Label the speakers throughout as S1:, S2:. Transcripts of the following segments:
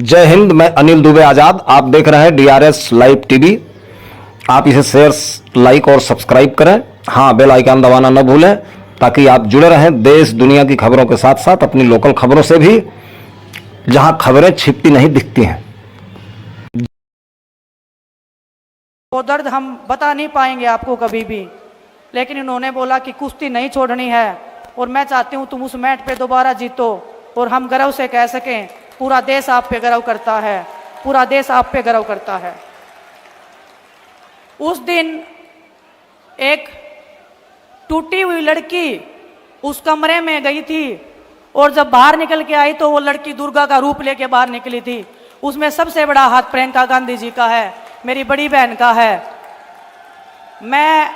S1: जय हिंद। मैं अनिल दुबे आजाद। आप देख रहे हैं डीआरएस लाइव टीवी। आप इसे शेयर, लाइक और सब्सक्राइब करें। हाँ, बेल आइकन दबाना न भूलें ताकि आप जुड़े रहें देश दुनिया की खबरों के साथ साथ अपनी लोकल खबरों से भी, जहां खबरें छिपती नहीं दिखती हैं।
S2: वो दर्द हम बता नहीं पाएंगे आपको कभी भी, लेकिन इन्होंने बोला कि कुश्ती नहीं छोड़नी है और मैं चाहती हूँ तुम उस मैट पे दोबारा जीतो और हम गर्व से कह सकें पूरा देश आप पे गर्व करता है, पूरा देश आप पे गर्व करता है। उस दिन एक टूटी हुई लड़की उस कमरे में गई थी और जब बाहर निकल के आई तो वो लड़की दुर्गा का रूप लेके बाहर निकली थी। उसमें सबसे बड़ा हाथ प्रियंका गांधी जी का है, मेरी बड़ी बहन का है। मैं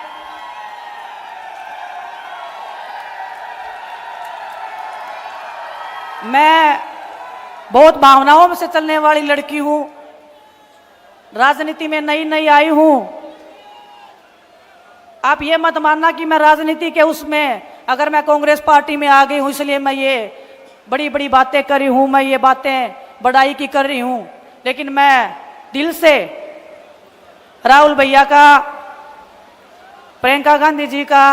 S2: बहुत भावनाओं से चलने वाली लड़की हूं, राजनीति में नई नई आई हूं। आप ये मत मानना कि मैं राजनीति के उसमें, अगर मैं कांग्रेस पार्टी में आ गई हूं इसलिए मैं ये बड़ी बड़ी बातें कर रही हूं, मैं ये बातें बड़ाई की कर रही हूं, लेकिन मैं दिल से राहुल भैया का, प्रियंका गांधी जी का,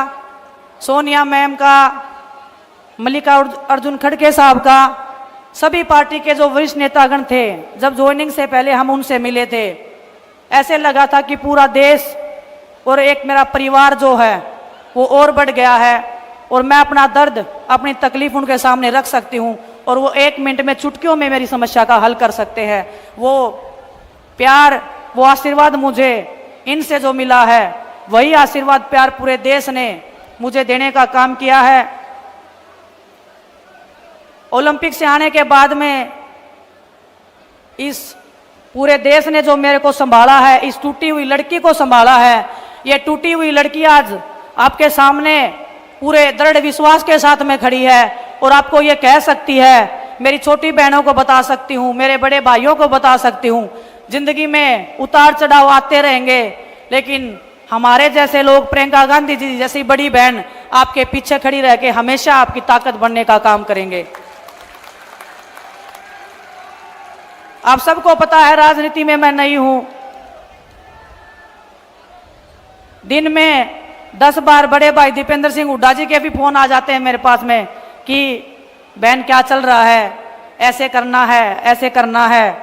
S2: सोनिया मैम का, मल्लिकार्जुन खड़गे साहब का, सभी पार्टी के जो वरिष्ठ नेतागण थे, जब ज्वाइनिंग से पहले हम उनसे मिले थे, ऐसे लगा था कि पूरा देश और एक मेरा परिवार जो है वो और बढ़ गया है और मैं अपना दर्द, अपनी तकलीफ उनके सामने रख सकती हूँ और वो 1 मिनट में, चुटकियों में मेरी समस्या का हल कर सकते हैं। वो प्यार, वो आशीर्वाद मुझे इनसे जो मिला है, वही आशीर्वाद प्यार पूरे देश ने मुझे देने का काम किया है। ओलंपिक से आने के बाद में इस पूरे देश ने जो मेरे को संभाला है, इस टूटी हुई लड़की को संभाला है। ये टूटी हुई लड़की आज आपके सामने पूरे दृढ़ विश्वास के साथ में खड़ी है और आपको ये कह सकती है, मेरी छोटी बहनों को बता सकती हूँ, मेरे बड़े भाइयों को बता सकती हूँ, जिंदगी में उतार चढ़ाव आते रहेंगे, लेकिन हमारे जैसे लोग, प्रियंका गांधी जी जैसी बड़ी बहन आपके पीछे खड़ी रह के हमेशा आपकी ताकत बनने का काम करेंगे। आप सबको पता है राजनीति में मैं नई हूं। दिन में 10 बार बड़े भाई दीपेंद्र सिंह हुड्डा जी के भी फोन आ जाते हैं मेरे पास में कि बहन क्या चल रहा है, ऐसे करना है, ऐसे करना है।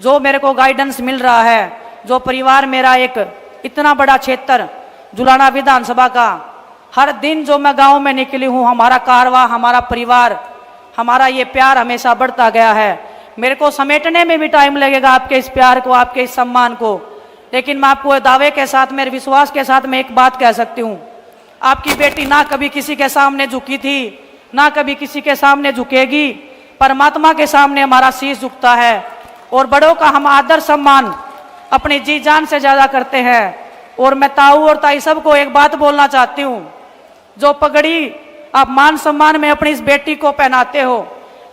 S2: जो मेरे को गाइडेंस मिल रहा है, जो परिवार मेरा एक इतना बड़ा क्षेत्र जुलाना विधानसभा का, हर दिन जो मैं गांव में निकली हूं, हमारा कारवा, हमारा परिवार, हमारा ये प्यार हमेशा बढ़ता गया है। मेरे को समेटने में भी टाइम लगेगा आपके इस प्यार को, आपके इस सम्मान को, लेकिन मैं आपको दावे के साथ, मेरे विश्वास के साथ मैं एक बात कह सकती हूँ, आपकी बेटी ना कभी किसी के सामने झुकी थी, ना कभी किसी के सामने झुकेगी। परमात्मा के सामने हमारा शीश झुकता है और बड़ों का हम आदर सम्मान अपनी जी जान से ज्यादा करते हैं। और मैं ताऊ और ताई सबको एक बात बोलना चाहती हूँ, जो पगड़ी आप मान सम्मान में अपनी इस बेटी को पहनाते हो,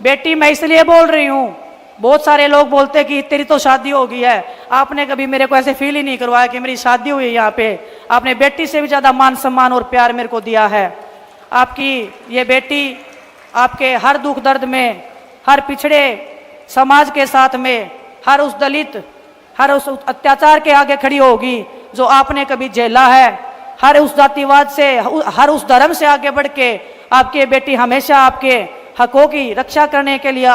S2: बेटी मैं इसलिए बोल रही हूँ, बहुत सारे लोग बोलते कि तेरी तो शादी हो गई है, आपने कभी मेरे को ऐसे फील ही नहीं करवाया कि मेरी शादी हुई है। यहाँ पे आपने बेटी से भी ज़्यादा मान सम्मान और प्यार मेरे को दिया है। आपकी ये बेटी आपके हर दुख दर्द में, हर पिछड़े समाज के साथ में, हर उस दलित, हर उस अत्याचार के आगे खड़ी होगी जो आपने कभी झेला है। हर उस जातिवाद से, हर उस धर्म से आगे बढ़ के आपकी बेटी हमेशा आपके हकों की रक्षा करने के लिए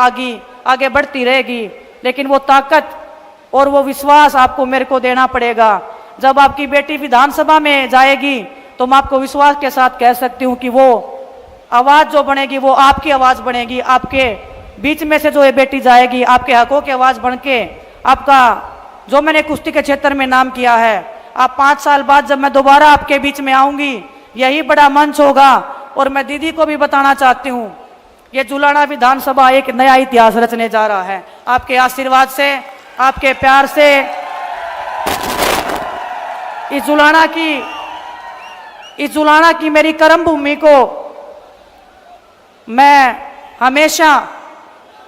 S2: आगे बढ़ती रहेगी। लेकिन वो ताकत और वो विश्वास आपको, मेरे को देना पड़ेगा। जब आपकी बेटी विधानसभा में जाएगी तो मैं आपको विश्वास के साथ कह सकती हूँ कि वो आवाज़ जो बनेगी वो आपकी आवाज़ बनेगी। आपके बीच में से जो ये बेटी जाएगी, आपके हकों की आवाज़ बन के, आपका जो मैंने कुश्ती के क्षेत्र में नाम किया है, आप 5 साल बाद जब मैं दोबारा आपके बीच में आऊँगी, यही बड़ा मंच होगा। और मैं दीदी को भी बताना चाहती हूँ, ये जुलाना विधानसभा एक नया इतिहास रचने जा रहा है। आपके आशीर्वाद से, आपके प्यार से इस जुलाना की मेरी कर्म भूमि को मैं हमेशा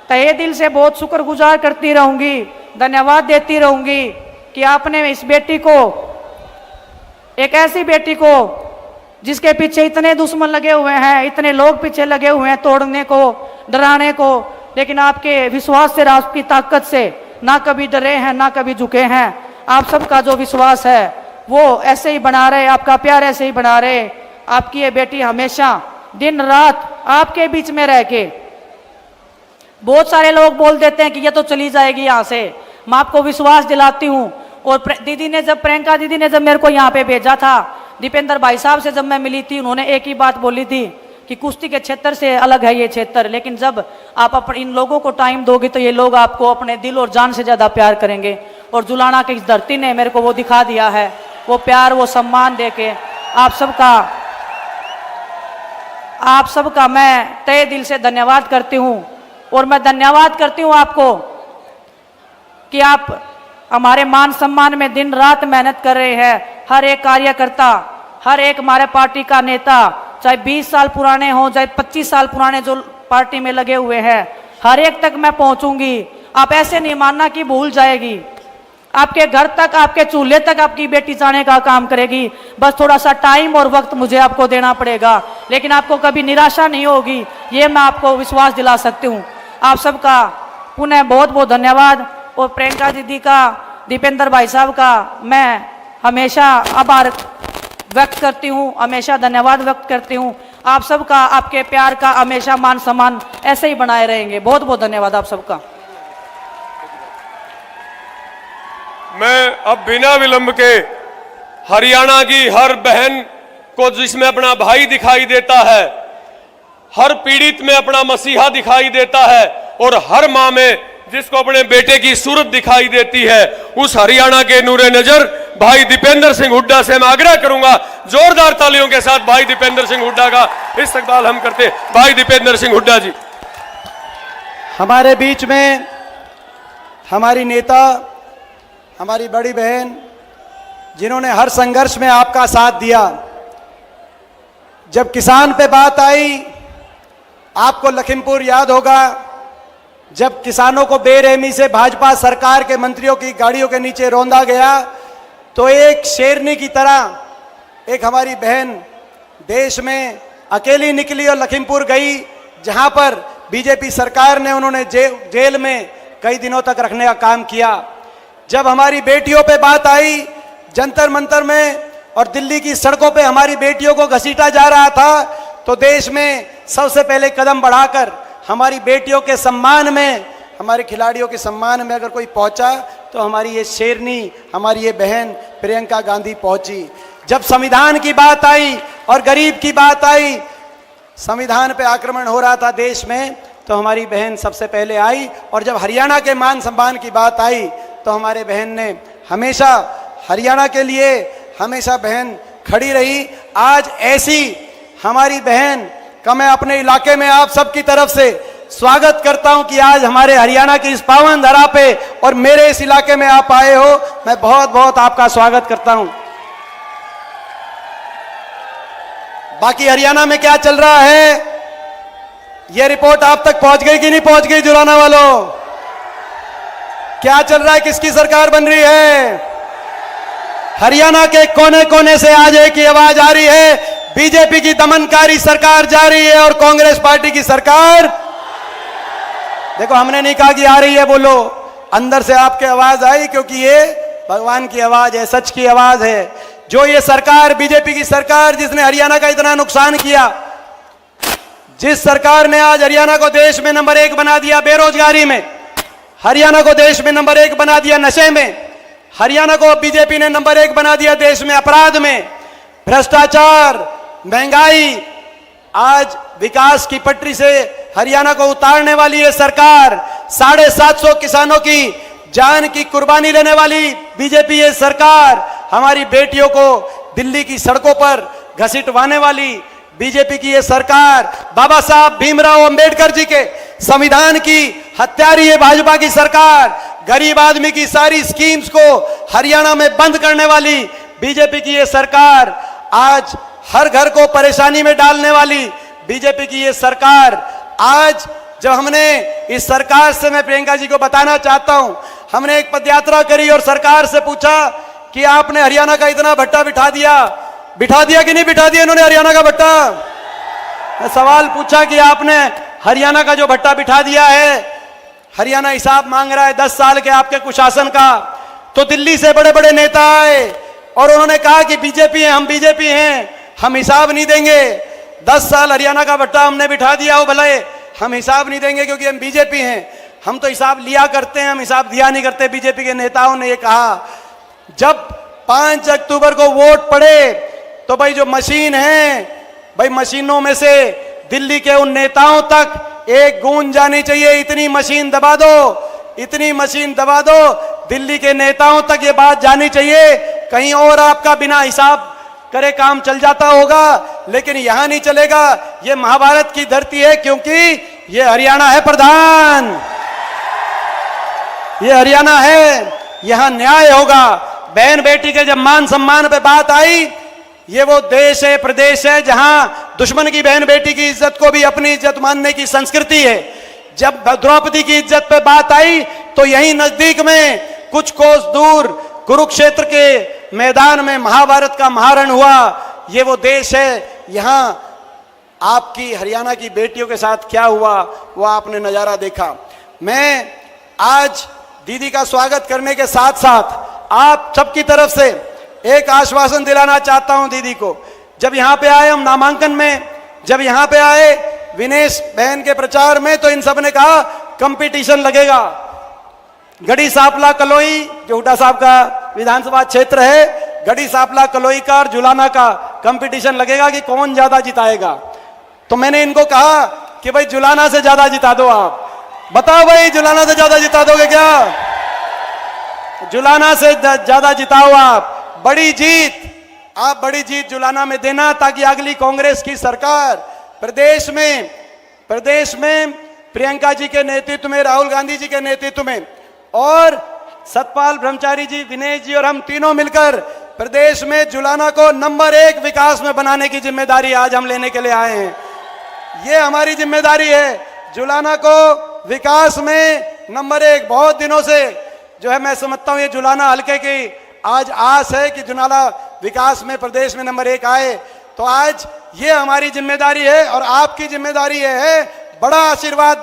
S2: तहे दिल से बहुत शुक्रगुजार करती रहूंगी, धन्यवाद देती रहूंगी कि आपने इस बेटी को, एक ऐसी बेटी को जिसके पीछे इतने दुश्मन लगे हुए हैं, इतने लोग पीछे लगे हुए हैं तोड़ने को, डराने को, लेकिन आपके विश्वास से, आपकी ताकत से ना कभी डरे हैं, ना कभी झुके हैं। आप सबका जो विश्वास है वो ऐसे ही बना रहे, आपका प्यार ऐसे ही बना रहे। आपकी ये बेटी हमेशा दिन रात आपके बीच में रह के, बहुत सारे लोग बोल देते हैं कि ये तो चली जाएगी यहाँ से, मैं आपको विश्वास दिलाती हूँ। और दीदी ने जब, प्रियंका दीदी ने जब मेरे को यहाँ पे भेजा था, दीपेंद्र भाई साहब से जब मैं मिली थी, उन्होंने एक ही बात बोली थी कि कुश्ती के क्षेत्र से अलग है ये क्षेत्र, लेकिन जब आप इन लोगों को टाइम दोगे तो ये लोग आपको अपने दिल और जान से ज़्यादा प्यार करेंगे। और जुलाना की इस धरती ने मेरे को वो दिखा दिया है, वो प्यार, वो सम्मान दे के। आप सबका मैं तहे दिल से धन्यवाद करती हूँ। और मैं धन्यवाद करती हूँ आपको कि आप हमारे मान सम्मान में दिन रात मेहनत कर रहे हैं। हर एक कार्यकर्ता, हर एक हमारे पार्टी का नेता, चाहे 20 साल पुराने हों, चाहे 25 साल पुराने जो पार्टी में लगे हुए हैं, हर एक तक मैं पहुंचूंगी। आप ऐसे नहीं मानना कि भूल जाएगी, आपके घर तक, आपके चूल्हे तक आपकी बेटी जाने का काम करेगी। बस थोड़ा सा टाइम और वक्त मुझे आपको देना पड़ेगा, लेकिन आपको कभी निराशा नहीं होगी, ये मैं आपको विश्वास दिला सकती हूँ। आप सबका पुनः बहुत बहुत धन्यवाद। और प्रियंका दीदी का, दीपेंद्र भाई साहब का मैं हमेशा आभार व्यक्त करती हूँ, हमेशा धन्यवाद व्यक्त करती हूँ। आप सबका, आपके प्यार का हमेशा मान सम्मान ऐसे ही बनाए रहेंगे। बहुत बहुत धन्यवाद आप सबका।
S3: मैं अब बिना विलंब के हरियाणा की हर बहन को, जिसमें अपना भाई दिखाई देता है, हर पीड़ित में अपना मसीहा दिखाई देता है, और हर मां में जिसको अपने बेटे की सूरत दिखाई देती है, उस हरियाणा के नूरे नजर भाई दीपेंद्र सिंह हुड्डा से मैं आग्रह करूंगा, जोरदार तालियों के साथ भाई दीपेंद्र सिंह हुड्डा का इस्तकबाल हम करते। भाई दीपेंद्र सिंह हुड्डा जी
S4: हमारे बीच में, हमारी नेता, हमारी बड़ी बहन, जिन्होंने हर संघर्ष में आपका साथ दिया। जब किसान पे बात आई, आपको लखीमपुर याद होगा, जब किसानों को बेरहमी से भाजपा सरकार के मंत्रियों की गाड़ियों के नीचे रौंदा गया, तो एक शेरनी की तरह एक हमारी बहन देश में अकेली निकली और लखीमपुर गई, जहां पर बीजेपी सरकार ने उन्होंने जेल में कई दिनों तक रखने का काम किया। जब हमारी बेटियों पे बात आई, जंतर मंतर में और दिल्ली की सड़कों पे हमारी बेटियों को घसीटा जा रहा था, तो देश में सबसे पहले कदम बढ़ाकर हमारी बेटियों के सम्मान में, हमारे खिलाड़ियों के सम्मान में अगर कोई पहुंचा, तो हमारी ये शेरनी, हमारी ये बहन प्रियंका गांधी पहुंची। जब संविधान की बात आई और गरीब की बात आई, संविधान पे आक्रमण हो रहा था देश में, तो हमारी बहन सबसे पहले आई। और जब हरियाणा के मान सम्मान की बात आई, तो हमारे बहन ने हमेशा हरियाणा के लिए हमेशा बहन खड़ी रही। आज ऐसी हमारी बहन का मैं अपने इलाके में आप सबकी तरफ से स्वागत करता हूं कि आज हमारे हरियाणा की इस पावन धरा पे और मेरे इस इलाके में आप आए हो। मैं बहुत बहुत आपका स्वागत करता हूं। बाकी हरियाणा में क्या चल रहा है, यह रिपोर्ट आप तक पहुंच गई कि नहीं पहुंच गई? जुलाना वालों, क्या चल रहा है? किसकी सरकार बन रही है? हरियाणा के कोने कोने से आज एक ही आवाज आ रही है, बीजेपी की दमनकारी सरकार जा रही है और कांग्रेस पार्टी की सरकार। देखो, हमने नहीं कहा कि आ रही है, बोलो, अंदर से आपके आवाज आई, क्योंकि ये भगवान की आवाज है, सच की आवाज है। जो ये सरकार, बीजेपी की सरकार, जिसने हरियाणा का इतना नुकसान किया, जिस सरकार ने आज हरियाणा को देश में नंबर 1 बना दिया बेरोजगारी में, हरियाणा को देश में नंबर 1 बना दिया नशे में, हरियाणा को बीजेपी ने नंबर 1 बना दिया देश में अपराध में, भ्रष्टाचार, महंगाई, आज विकास की पटरी से हरियाणा को उतारने वाली ये सरकार, 750 किसानों की जान की कुर्बानी लेने वाली बीजेपी ये सरकार, हमारी बेटियों को दिल्ली की सड़कों पर घसीटवाने वाली बीजेपी की ये सरकार, बाबा साहब भीमराव अंबेडकर जी के संविधान की हत्यारी है भाजपा की सरकार, गरीब आदमी की सारी स्कीम्स को हरियाणा में बंद करने वाली बीजेपी की ये सरकार, आज हर घर को परेशानी में डालने वाली बीजेपी की ये सरकार। आज जब हमने इस सरकार से, मैं प्रियंका जी को बताना चाहता हूं, हमने एक पदयात्रा करी और सरकार से पूछा कि आपने हरियाणा का इतना भट्टा बिठा दिया कि नहीं बिठा दिया इन्होंने हरियाणा का भट्टा? सवाल पूछा कि आपने हरियाणा का जो भट्टा बिठा दिया है, हरियाणा हिसाब मांग रहा है 10 साल के आपके कुशासन का। तो दिल्ली से बड़े बड़े नेता आए और उन्होंने कहा कि बीजेपी है, हम बीजेपी हैं, हम हिसाब नहीं देंगे। 10 साल हरियाणा का भट्टा हमने बिठा दिया हो, भले हम हिसाब नहीं देंगे क्योंकि हम बीजेपी हैं। हम तो हिसाब लिया करते हैं, हम हिसाब दिया नहीं करते। बीजेपी के नेताओं ने ये कहा। जब 5 अक्टूबर को वोट पड़े तो भाई जो मशीन है, भाई मशीनों में से दिल्ली के उन नेताओं तक एक गूंज जानी चाहिए, इतनी मशीन दबा दो, इतनी मशीन दबा दो, दिल्ली के नेताओं तक ये बात जानी चाहिए। कहीं और आपका बिना हिसाब करे काम चल जाता होगा, लेकिन यहां नहीं चलेगा। ये महाभारत की धरती है, क्योंकि ये हरियाणा है प्रधान, ये हरियाणा है, यहां न्याय होगा। बहन बेटी के जब मान सम्मान पे बात आई, ये वो देश है, प्रदेश है जहां दुश्मन की बहन बेटी की इज्जत को भी अपनी इज्जत मानने की संस्कृति है। जब द्रौपदी की इज्जत पे बात आई तो यहीं नजदीक में कुछ कोस दूर कुरुक्षेत्र के मैदान में महाभारत का महारण हुआ। ये वो देश है, यहां आपकी हरियाणा की बेटियों के साथ क्या हुआ वो आपने नजारा देखा। मैं आज दीदी का स्वागत करने के साथ साथ आप सबकी तरफ से एक आश्वासन दिलाना चाहता हूं दीदी को। जब यहां पे आए हम नामांकन में, जब यहां पे आए विनेश बहन के प्रचार में, तो इन सब ने कहा कंपटीशन लगेगा। गढ़ी सांपला कलोई जो हुड्डा साहब का विधानसभा क्षेत्र है, गढ़ी सांपला कलोई का और जुलाना का कंपटीशन लगेगा कि कौन ज्यादा जिताएगा। तो मैंने इनको कहा कि भाई जुलाना से ज्यादा जिता दो आप। बताओ भाई, जुलाना से ज्यादा जिता दोगे क्या? जुलाना से ज्यादा जिताओ आप। बड़ी जीत, आप बड़ी जीत जुलाना में देना, ताकि अगली कांग्रेस की सरकार प्रदेश में प्रियंका जी के नेतृत्व में, राहुल गांधी जी के नेतृत्व में और सतपाल ब्रह्मचारी जी, विनेश जी और हम तीनों मिलकर प्रदेश में जुलाना को नंबर 1 विकास में बनाने की जिम्मेदारी आज हम लेने के लिए आए हैं। ये हमारी जिम्मेदारी है, जुलाना को विकास में नंबर 1। बहुत दिनों से जो है मैं समझता हूं ये जुलाना हल्के की आज आस है कि जुलाना विकास में प्रदेश में नंबर 1 आए। तो आज ये हमारी जिम्मेदारी है और आपकी जिम्मेदारी है बड़ा आशीर्वाद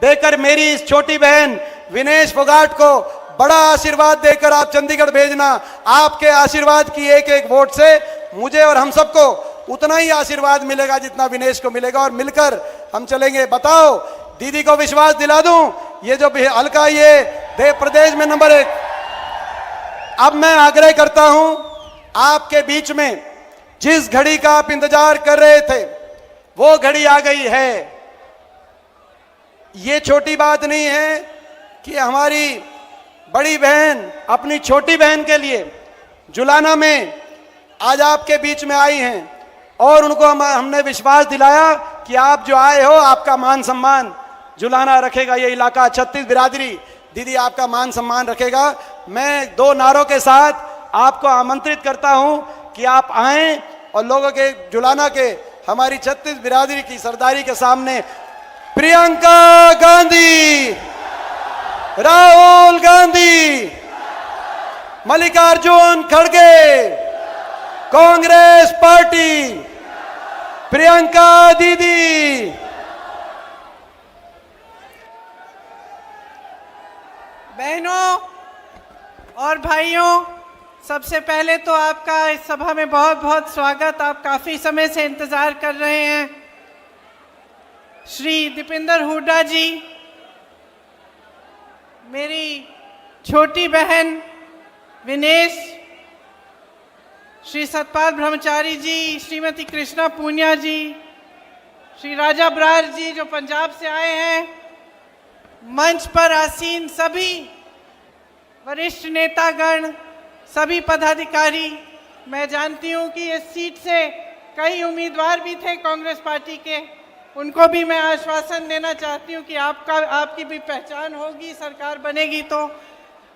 S4: देकर मेरी इस छोटी बहन विनेश फोगाट को बड़ा आशीर्वाद देकर आप चंडीगढ़ भेजना। आपके आशीर्वाद की एक एक वोट से मुझे और हम सबको उतना ही आशीर्वाद मिलेगा जितना विनेश को मिलेगा, और मिलकर हम चलेंगे। बताओ, दीदी को विश्वास दिला दूं, ये जो हल्का ये प्रदेश में नंबर 1। अब मैं आग्रह करता हूं, आपके बीच में जिस घड़ी का आप इंतजार कर रहे थे वो घड़ी आ गई है। ये छोटी बात नहीं है कि हमारी बड़ी बहन अपनी छोटी बहन के लिए जुलाना में आज आपके बीच में आई हैं, और उनको हमने विश्वास दिलाया कि आप जो आए हो, आपका मान सम्मान जुलाना रखेगा। ये इलाका 36 बिरादरी दीदी आपका मान सम्मान रखेगा। मैं 2 नारों के साथ आपको आमंत्रित करता हूं कि आप आएं और लोगों के जुलाना के हमारी 36 बिरादरी की सरदारी के सामने प्रियंका गांधी, राहुल गांधी, मल्लिकार्जुन खड़गे, कांग्रेस पार्टी, प्रियंका दीदी।
S5: बहनों और भाइयों, सबसे पहले तो आपका इस सभा में बहुत बहुत स्वागत। आप काफ़ी समय से इंतज़ार कर रहे हैं। श्री दीपेंद्र हुड्डा जी, मेरी छोटी बहन विनेश, श्री सतपाल ब्रह्मचारी जी, श्रीमती कृष्णा पूनिया जी, श्री राजा बरार जी जो पंजाब से आए हैं, मंच पर आसीन सभी वरिष्ठ नेतागण, सभी पदाधिकारी। मैं जानती हूं कि इस सीट से कई उम्मीदवार भी थे कांग्रेस पार्टी के, उनको भी मैं आश्वासन देना चाहती हूं कि आपकी भी पहचान होगी, सरकार बनेगी तो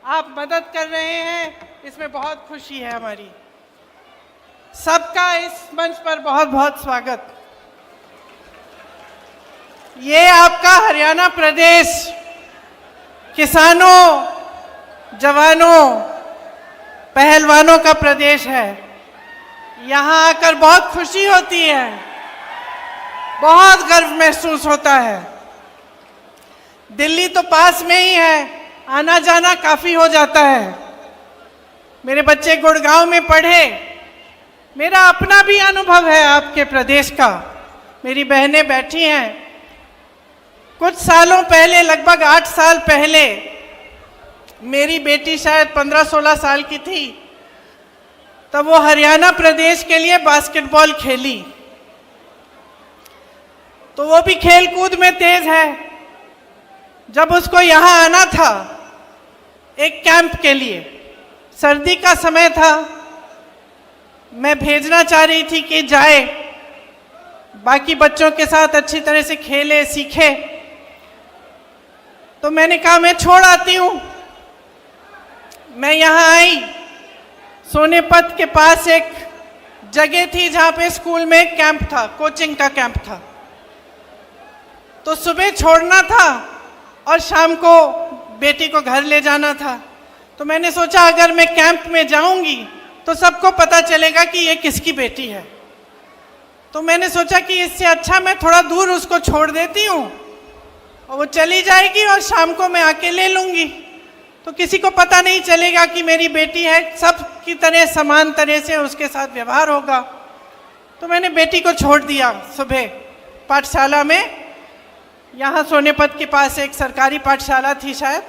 S5: आप मदद कर रहे हैं, इसमें बहुत खुशी है हमारी। सबका इस मंच पर बहुत बहुत स्वागत। ये आपका हरियाणा प्रदेश किसानों, जवानों, पहलवानों का प्रदेश है। यहाँ आकर बहुत खुशी होती है, बहुत गर्व महसूस होता है। दिल्ली तो पास में ही है, आना जाना काफी हो जाता है। मेरे बच्चे गुड़गांव में पढ़े। मेरा अपना भी अनुभव है आपके प्रदेश का। मेरी बहनें बैठी हैं। कुछ सालों पहले, लगभग 8 साल पहले, मेरी बेटी शायद 15-16 साल की थी, तब वो हरियाणा प्रदेश के लिए बास्केटबॉल खेली। तो वो भी खेल कूद में तेज है। जब उसको यहाँ आना था एक कैंप के लिए, सर्दी का समय था, मैं भेजना चाह रही थी कि जाए, बाकी बच्चों के साथ अच्छी तरह से खेले सीखे। तो मैंने कहा मैं छोड़ आती हूँ। मैं यहाँ आई, सोनेपत के पास एक जगह थी जहाँ पे स्कूल में एक कैंप था, कोचिंग का कैंप था। तो सुबह छोड़ना था और शाम को बेटी को घर ले जाना था। तो मैंने सोचा अगर मैं कैंप में जाऊंगी तो सबको पता चलेगा कि ये किसकी बेटी है। तो मैंने सोचा कि इससे अच्छा मैं थोड़ा दूर उसको छोड़ देती हूँ और वो चली जाएगी और शाम को मैं आके ले लूँगी, तो किसी को पता नहीं चलेगा कि मेरी बेटी है, सब की तरह समान तरह से उसके साथ व्यवहार होगा। तो मैंने बेटी को छोड़ दिया सुबह पाठशाला में। यहाँ सोनेपत के पास एक सरकारी पाठशाला थी शायद,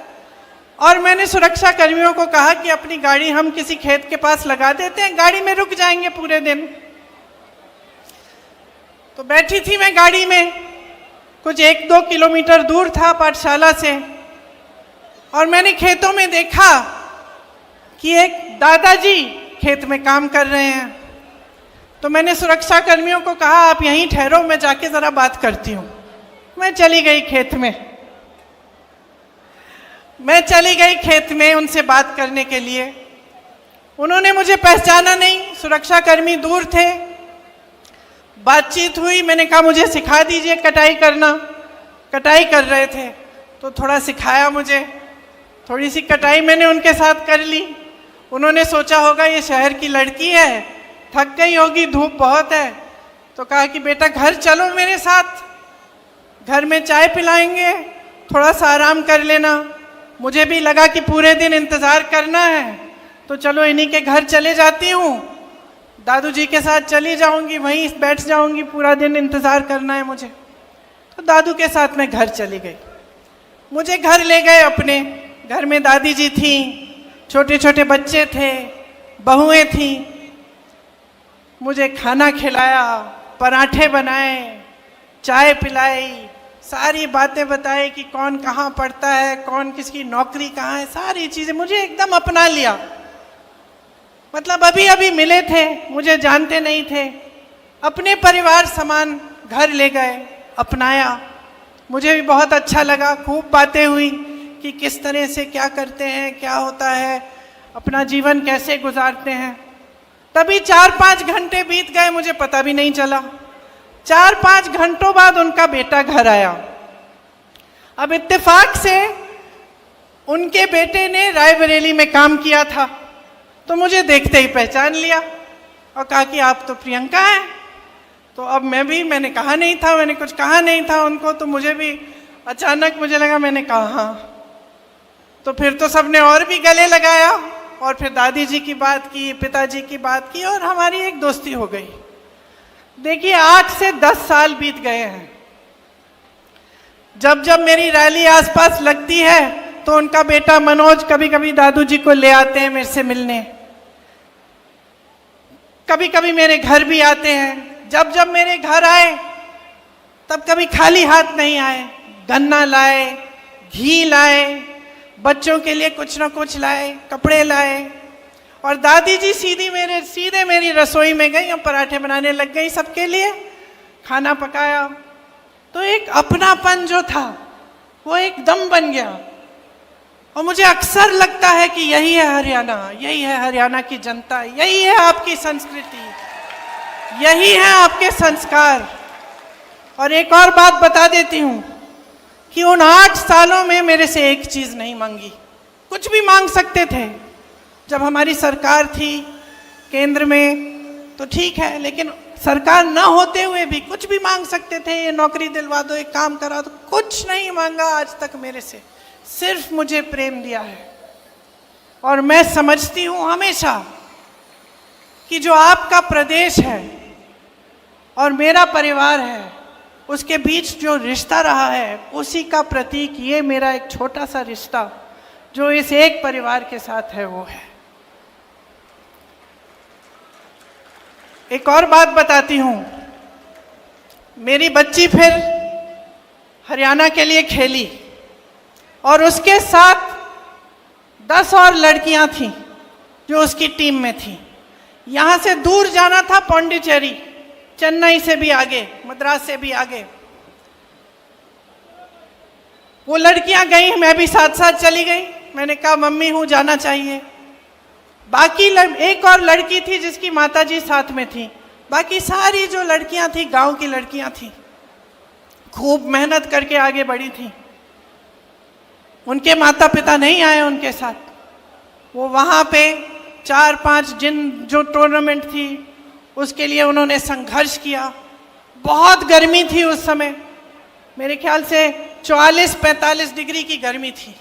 S5: और मैंने सुरक्षा कर्मियों को कहा कि अपनी गाड़ी हम किसी खेत के पास लगा देते हैं, गाड़ी में रुक जाएंगे पूरे दिन। तो बैठी थी मैं गाड़ी में, कुछ 1-2 किलोमीटर दूर था पाठशाला से, और मैंने खेतों में देखा कि एक दादाजी खेत में काम कर रहे हैं। तो मैंने सुरक्षा कर्मियों को कहा आप यहीं ठहरो, मैं जाके ज़रा बात करती हूँ। मैं चली गई खेत में उनसे बात करने के लिए। उन्होंने मुझे पहचाना नहीं, सुरक्षा कर्मी दूर थे। बातचीत हुई, मैंने कहा मुझे सिखा दीजिए कटाई करना। कटाई कर रहे थे तो थोड़ा सिखाया मुझे, थोड़ी सी कटाई मैंने उनके साथ कर ली। उन्होंने सोचा होगा ये शहर की लड़की है, थक गई होगी, धूप बहुत है, तो कहा कि बेटा घर चलो मेरे साथ, घर में चाय पिलाएंगे, थोड़ा सा आराम कर लेना। मुझे भी लगा कि पूरे दिन इंतज़ार करना है, तो चलो इन्हीं के घर चले जाती हूँ, दादू जी के साथ चली जाऊँगी, वहीं बैठ जाऊँगी, पूरा दिन इंतज़ार करना है मुझे। तो दादू के साथ मैं घर चली गई। मुझे घर ले गए अपने। घर में दादी जी थी, छोटे छोटे बच्चे थे, बहुएं थीं। मुझे खाना खिलाया, पराठे बनाए, चाय पिलाई, सारी बातें बताई कि कौन कहाँ पढ़ता है, कौन किसकी नौकरी कहाँ है, सारी चीज़ें मुझे एकदम अपना लिया। मतलब अभी अभी मिले थे, मुझे जानते नहीं थे, अपने परिवार समान घर ले गए, अपनाया। मुझे भी बहुत अच्छा लगा, खूब बातें हुई कि किस तरह से क्या करते हैं, क्या होता है, अपना जीवन कैसे गुजारते हैं। तभी 4-5 घंटे बीत गए, मुझे पता भी नहीं चला। 4-5 घंटों बाद उनका बेटा घर आया। अब इत्तेफाक से उनके बेटे ने रायबरेली में काम किया था, तो मुझे देखते ही पहचान लिया और कहा कि आप तो प्रियंका हैं। तो अब मैंने कहा नहीं था, मैंने कुछ कहा नहीं था उनको, तो मुझे भी अचानक मुझे लगा, मैंने कहा हाँ। तो फिर तो सबने और भी गले लगाया, और फिर दादी जी की बात की, पिताजी की बात की, और हमारी एक दोस्ती हो गई। देखिए 8 से 10 साल बीत गए हैं। जब जब मेरी रैली आसपास लगती है तो उनका बेटा मनोज कभी कभी दादू जी को ले आते हैं मेरे से मिलने, कभी कभी मेरे घर भी आते हैं। जब जब मेरे घर आए तब कभी खाली हाथ नहीं आए, गन्ना लाए, घी लाए, बच्चों के लिए कुछ ना कुछ लाए, कपड़े लाए। और दादी जी सीधे मेरी रसोई में गई और पराठे बनाने लग गई, सबके लिए खाना पकाया। तो एक अपनापन जो था वो एकदम बन गया। और मुझे अक्सर लगता है कि यही है हरियाणा, यही है हरियाणा की जनता, यही है आपकी संस्कृति, यही है आपके संस्कार। और एक और बात बता देती हूँ कि उन 8 सालों में मेरे से एक चीज़ नहीं मांगी। कुछ भी मांग सकते थे। जब हमारी सरकार थी केंद्र में, तो ठीक है, लेकिन सरकार न होते हुए भी कुछ भी मांग सकते थे, ये नौकरी दिलवा दो, एक काम करा दो। कुछ नहीं मांगा आज तक मेरे से, सिर्फ मुझे प्रेम दिया है। और मैं समझती हूं हमेशा कि जो आपका प्रदेश है और मेरा परिवार है, उसके बीच जो रिश्ता रहा है, उसी का प्रतीक ये मेरा एक छोटा सा रिश्ता जो इस एक परिवार के साथ है, वो है। एक और बात बताती हूं, मेरी बच्ची फिर हरियाणा के लिए खेली और उसके साथ 10 और लड़कियां थीं जो उसकी टीम में थीं। यहां से दूर जाना था पौंडीचेरी, चेन्नई से भी आगे, मद्रास से भी आगे। वो लड़कियां गई, मैं भी साथ साथ चली गई। मैंने कहा मम्मी हूं, जाना चाहिए। बाकी एक और लड़की थी जिसकी माताजी साथ में थी। बाकी सारी जो लड़कियां थी गांव की लड़कियां थी, खूब मेहनत करके आगे बढ़ी थी। उनके माता पिता नहीं आए उनके साथ। वो वहाँ पे 4-5 जो टूर्नामेंट थी उसके लिए उन्होंने संघर्ष किया। बहुत गर्मी थी उस समय, मेरे ख्याल से 44-45 डिग्री की गर्मी थी।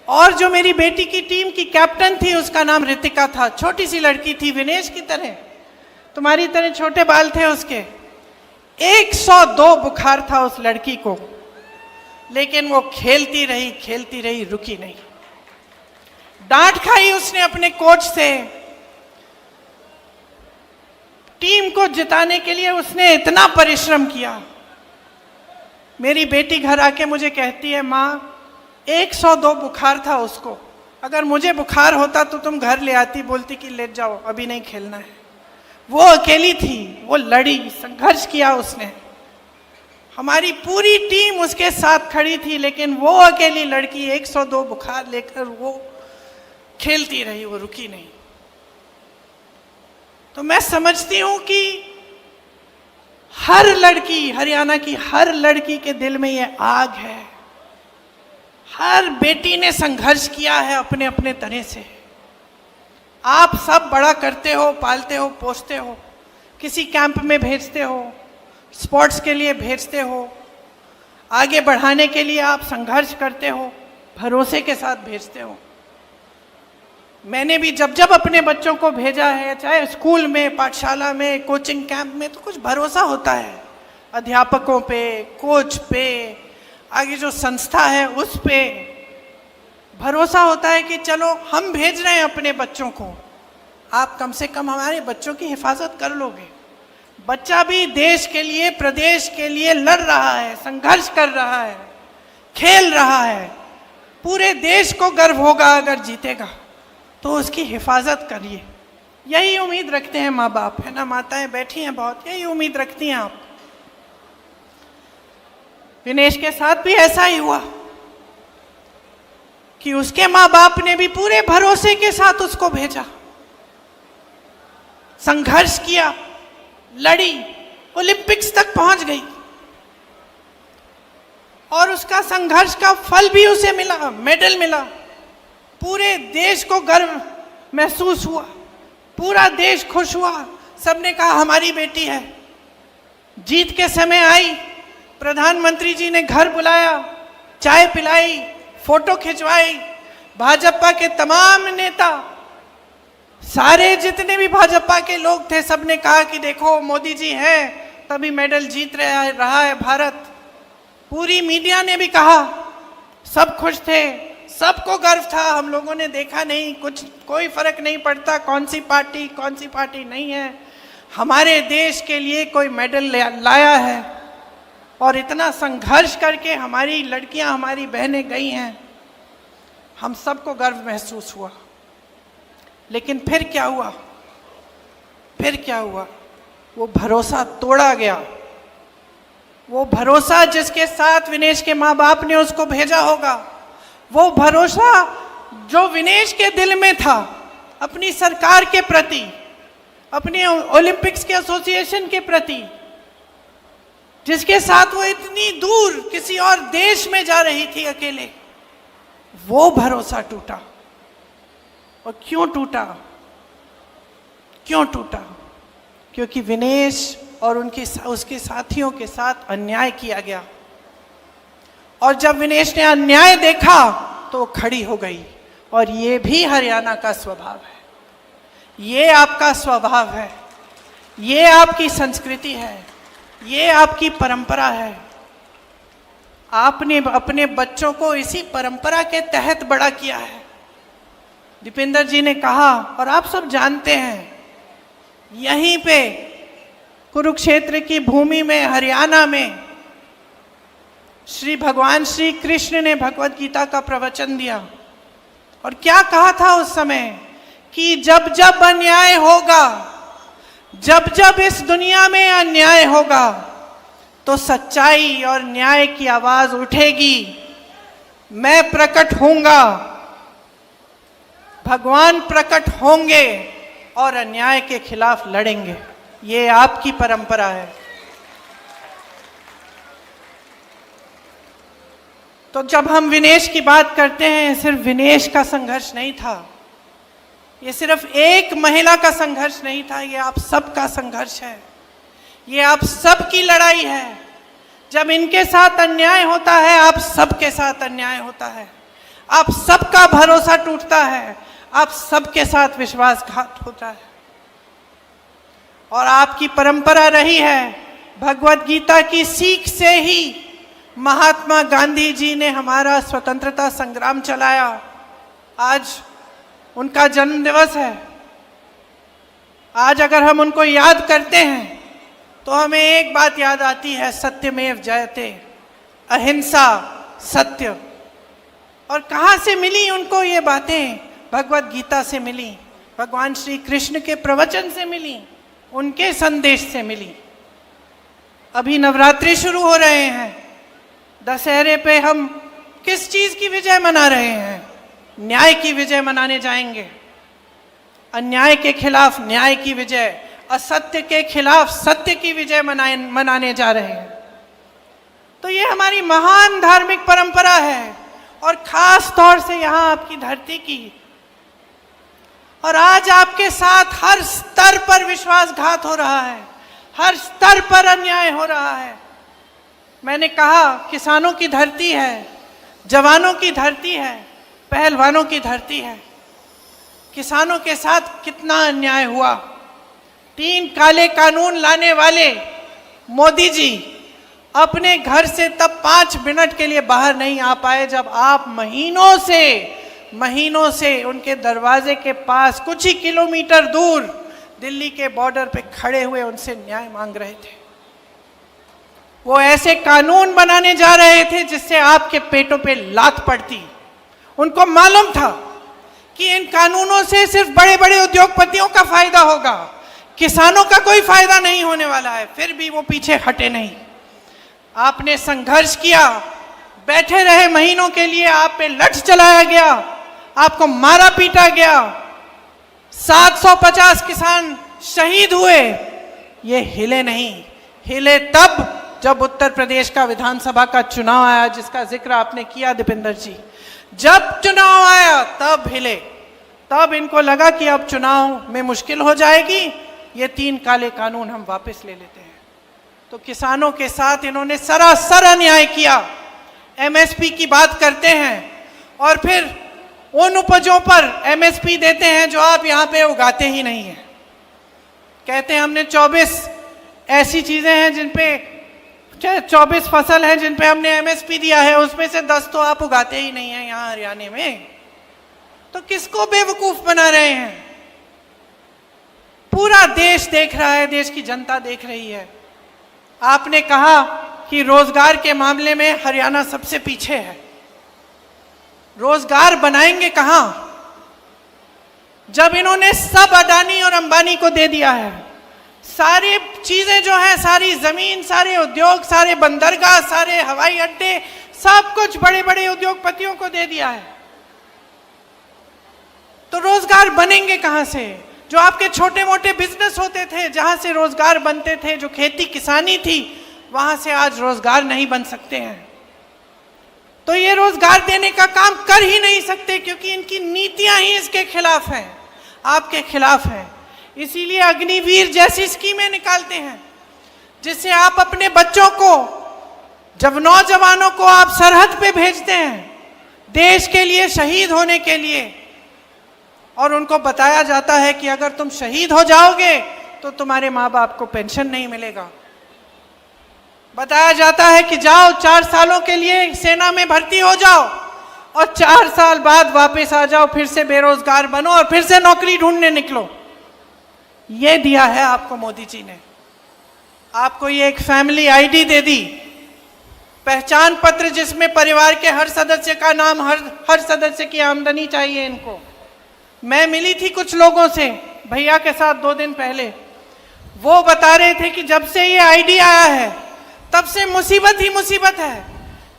S5: और जो मेरी बेटी की टीम की कैप्टन थी उसका नाम रितिका था। छोटी सी लड़की थी, विनेश की तरह, तुम्हारी तरह छोटे बाल थे उसके। 102 बुखार था उस लड़की को, लेकिन वो खेलती रही, रुकी नहीं। डांट खाई उसने अपने कोच से। टीम को जिताने के लिए उसने इतना परिश्रम किया। मेरी बेटी घर आके मुझे कहती है, माँ 102 बुखार था उसको, अगर मुझे बुखार होता तो तुम घर ले आती, बोलती कि ले जाओ अभी नहीं खेलना है। वो अकेली थी, वो लड़ी, संघर्ष किया उसने। हमारी पूरी टीम उसके साथ खड़ी थी, लेकिन वो अकेली लड़की 102 बुखार लेकर वो खेलती रही, वो रुकी नहीं। तो मैं समझती हूं कि हर लड़की, हरियाणा की हर लड़की के दिल में ये आग है। हर बेटी ने संघर्ष किया है अपने अपने तरह से। आप सब बड़ा करते हो, पालते हो, पोसते हो, किसी कैंप में भेजते हो, स्पोर्ट्स के लिए भेजते हो, आगे बढ़ाने के लिए आप संघर्ष करते हो, भरोसे के साथ भेजते हो। मैंने भी जब जब अपने बच्चों को भेजा है, चाहे स्कूल में, पाठशाला में, कोचिंग कैंप में, तो कुछ भरोसा होता है अध्यापकों पे, कोच पे, आगे जो संस्था है उस पे भरोसा होता है कि चलो हम भेज रहे हैं अपने बच्चों को, आप कम से कम हमारे बच्चों की हिफाजत कर लोगे। बच्चा भी देश के लिए, प्रदेश के लिए लड़ रहा है, संघर्ष कर रहा है, खेल रहा है। पूरे देश को गर्व होगा अगर जीतेगा, तो उसकी हिफाजत करिए। यही उम्मीद रखते हैं माँ बाप, है ना? माताएं बैठी हैं बहुत, यही उम्मीद रखती हैं आप। विनेश के साथ भी ऐसा ही हुआ कि उसके माँ बाप ने भी पूरे भरोसे के साथ उसको भेजा, संघर्ष किया, लड़ी, ओलंपिक्स तक पहुंच गई और उसका संघर्ष का फल भी उसे मिला, मेडल मिला। पूरे देश को गर्व महसूस हुआ, पूरा देश खुश हुआ। सबने कहा हमारी बेटी है। जीत के समय आई, प्रधानमंत्री जी ने घर बुलाया, चाय पिलाई, फोटो खिंचवाई। भाजपा के तमाम नेता, सारे जितने भी भाजपा के लोग थे, सबने कहा कि देखो मोदी जी हैं तभी मेडल जीत रहा है भारत। पूरी मीडिया ने भी कहा, सब खुश थे, सबको गर्व था। हम लोगों ने देखा नहीं, कुछ कोई फर्क नहीं पड़ता कौन सी पार्टी नहीं है, हमारे देश के लिए कोई मेडल लाया है। और इतना संघर्ष करके हमारी लड़कियां, हमारी बहनें गई हैं, हम सबको गर्व महसूस हुआ। लेकिन फिर क्या हुआ? वो भरोसा तोड़ा गया। वो भरोसा जिसके साथ विनेश के माँ बाप ने उसको भेजा होगा, वो भरोसा जो विनेश के दिल में था अपनी सरकार के प्रति, अपने ओलंपिक्स के एसोसिएशन के प्रति, जिसके साथ वो इतनी दूर किसी और देश में जा रही थी अकेले, वो भरोसा टूटा। और क्यों टूटा? क्योंकि विनेश और उसके साथियों के साथ अन्याय किया गया। और जब विनेश ने अन्याय देखा तो खड़ी हो गई। और ये भी हरियाणा का स्वभाव है, ये आपका स्वभाव है, ये आपकी संस्कृति है, ये आपकी परंपरा है। आपने अपने बच्चों को इसी परंपरा के तहत बड़ा किया है। दीपेंद्र जी ने कहा और आप सब जानते हैं, यहीं पे कुरुक्षेत्र की भूमि में, हरियाणा में भगवान श्री कृष्ण ने भगवत गीता का प्रवचन दिया। और क्या कहा था उस समय कि जब जब अन्याय होगा, जब जब इस दुनिया में अन्याय होगा, तो सच्चाई और न्याय की आवाज उठेगी। मैं प्रकट होऊंगा, भगवान प्रकट होंगे और अन्याय के खिलाफ लड़ेंगे। ये आपकी परंपरा है। तो जब हम विनेश की बात करते हैं, सिर्फ विनेश का संघर्ष नहीं था, ये सिर्फ एक महिला का संघर्ष नहीं था, ये आप सबका संघर्ष है, ये आप सबकी लड़ाई है। जब इनके साथ अन्याय होता है, आप सबके साथ अन्याय होता है, आप सबका भरोसा टूटता है, आप सबके साथ विश्वासघात होता है। और आपकी परंपरा रही है, भगवत गीता की सीख से ही महात्मा गांधी जी ने हमारा स्वतंत्रता संग्राम चलाया। आज उनका जन्म दिवस है। आज अगर हम उनको याद करते हैं तो हमें एक बात याद आती है, सत्यमेव जयते, अहिंसा, सत्य। और कहाँ से मिली उनको ये बातें? भगवत गीता से मिली, भगवान श्री कृष्ण के प्रवचन से मिली, उनके संदेश से मिली। अभी नवरात्रि शुरू हो रहे हैं, दशहरे पे हम किस चीज की विजय मना रहे हैं? न्याय की विजय मनाने जाएंगे। अन्याय के खिलाफ न्याय की विजय, असत्य के खिलाफ सत्य की विजय मनाने जा रहे हैं। तो ये हमारी महान धार्मिक परंपरा है, और खास तौर से यहाँ आपकी धरती की। और आज आपके साथ हर स्तर पर विश्वासघात हो रहा है, हर स्तर पर अन्याय हो रहा है। मैंने कहा, किसानों की धरती है, जवानों की धरती है, पहलवानों की धरती है। किसानों के साथ कितना अन्याय हुआ। 3 काले कानून लाने वाले मोदी जी अपने घर से तब 5 मिनट के लिए बाहर नहीं आ पाए, जब आप महीनों से उनके दरवाजे के पास कुछ ही किलोमीटर दूर दिल्ली के बॉर्डर पे खड़े हुए उनसे न्याय मांग रहे थे। वो ऐसे कानून बनाने जा रहे थे जिससे आपके पेटों पे लात पड़ती। उनको मालूम था कि इन कानूनों से सिर्फ बड़े बड़े उद्योगपतियों का फायदा होगा, किसानों का कोई फायदा नहीं होने वाला है। फिर भी वो पीछे हटे नहीं। आपने संघर्ष किया, बैठे रहे महीनों के लिए, आप पे लठ चलाया गया, आपको मारा पीटा गया, 750 किसान शहीद हुए। ये हिले नहीं। हिले तब जब उत्तर प्रदेश का विधानसभा का चुनाव आया, जिसका जिक्र आपने किया दीपेंद्र जी। जब चुनाव आया तब हिले। तब इनको लगा कि अब चुनाव में मुश्किल हो जाएगी, ये 3 काले कानून हम वापस ले लेते हैं। तो किसानों के साथ इन्होंने सरासर अन्याय किया। एमएसपी की बात करते हैं और फिर उन उपजों पर एमएसपी देते हैं जो आप यहाँ पे उगाते ही नहीं हैं। कहते हैं हमने 24 ऐसी चीजें हैं जिन पे 24 फसल हैं जिन पे हमने एमएसपी दिया है, उसमें से 10 तो आप उगाते ही नहीं हैं यहाँ हरियाणा में। तो किसको बेवकूफ बना रहे हैं? पूरा देश देख रहा है, देश की जनता देख रही है। आपने कहा कि रोजगार के मामले में हरियाणा सबसे पीछे है। रोजगार बनाएंगे कहां जब इन्होंने सब अडानी और अंबानी को दे दिया है? सारी चीजें जो है, सारी जमीन, सारे उद्योग, सारे बंदरगाह, सारे हवाई अड्डे, सब कुछ बड़े बड़े उद्योगपतियों को दे दिया है। तो रोजगार बनेंगे कहां से? जो आपके छोटे मोटे बिजनेस होते थे, जहां से रोजगार बनते थे, जो खेती किसानी थी, वहां से आज रोजगार नहीं बन सकते हैं। तो ये रोजगार देने का काम कर ही नहीं सकते, क्योंकि इनकी नीतियां ही इसके खिलाफ हैं, आपके खिलाफ हैं। इसीलिए अग्निवीर जैसी स्कीमें निकालते हैं, जिससे आप अपने बच्चों को, जब नौजवानों को आप सरहद पे भेजते हैं देश के लिए शहीद होने के लिए, और उनको बताया जाता है कि अगर तुम शहीद हो जाओगे तो तुम्हारे माँ बाप को पेंशन नहीं मिलेगा। बताया जाता है कि जाओ 4 सालों के लिए सेना में भर्ती हो जाओ और 4 साल बाद वापस आ जाओ, फिर से बेरोजगार बनो और फिर से नौकरी ढूंढने निकलो। ये दिया है आपको मोदी जी ने। आपको ये एक फैमिली आईडी दे दी, पहचान पत्र जिसमें परिवार के हर सदस्य का नाम, हर सदस्य की आमदनी चाहिए इनको। मैं मिली थी कुछ लोगों से भैया के साथ 2 दिन पहले, वो बता रहे थे कि जब से ये आईडी आया है तब से मुसीबत ही मुसीबत है।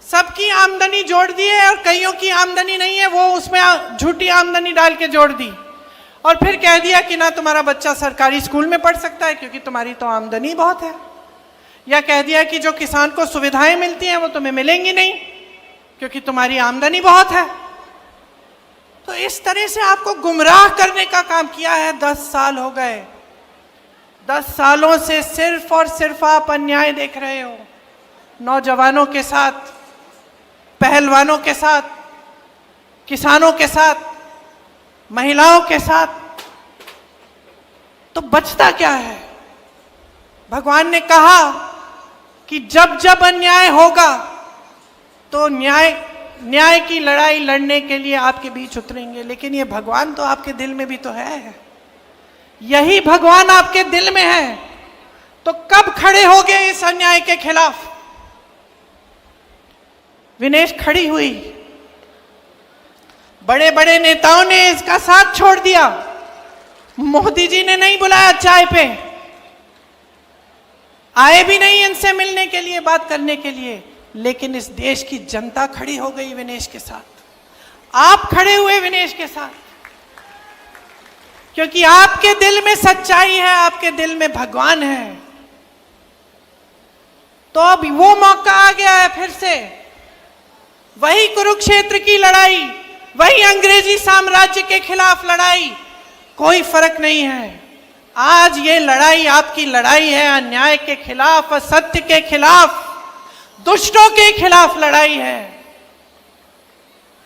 S5: सबकी आमदनी जोड़ दी है और कईयों की आमदनी नहीं है, वो उसमें झूठी आमदनी डाल के जोड़ दी और फिर कह दिया कि ना तुम्हारा बच्चा सरकारी स्कूल में पढ़ सकता है क्योंकि तुम्हारी तो आमदनी बहुत है, या कह दिया कि जो किसान को सुविधाएं मिलती हैं वो तुम्हें मिलेंगी नहीं क्योंकि तुम्हारी आमदनी बहुत है। तो इस तरह से आपको गुमराह करने का काम किया है। 10 साल हो गए, 10 सालों से सिर्फ और सिर्फ आप अन्याय देख रहे हो, नौजवानों के साथ, पहलवानों के साथ, किसानों के साथ, महिलाओं के साथ। तो बचता क्या है? भगवान ने कहा कि जब जब अन्याय होगा तो न्याय की लड़ाई लड़ने के लिए आपके बीच उतरेंगे। लेकिन ये भगवान तो आपके दिल में भी तो है, यही भगवान आपके दिल में है, तो कब खड़े होगे इस अन्याय के खिलाफ? विनेश खड़ी हुई, बड़े बड़े नेताओं ने इसका साथ छोड़ दिया, मोदी जी ने नहीं बुलाया चाय पे, आए भी नहीं इनसे मिलने के लिए, बात करने के लिए, लेकिन इस देश की जनता खड़ी हो गई विनेश के साथ। आप खड़े हुए विनेश के साथ क्योंकि आपके दिल में सच्चाई है, आपके दिल में भगवान है। तो अब वो मौका आ गया है, फिर से वही कुरुक्षेत्र की लड़ाई, वही अंग्रेजी साम्राज्य के खिलाफ लड़ाई, कोई फर्क नहीं है। आज ये लड़ाई आपकी लड़ाई है, अन्याय के खिलाफ, असत्य के खिलाफ, दुष्टों के खिलाफ लड़ाई है।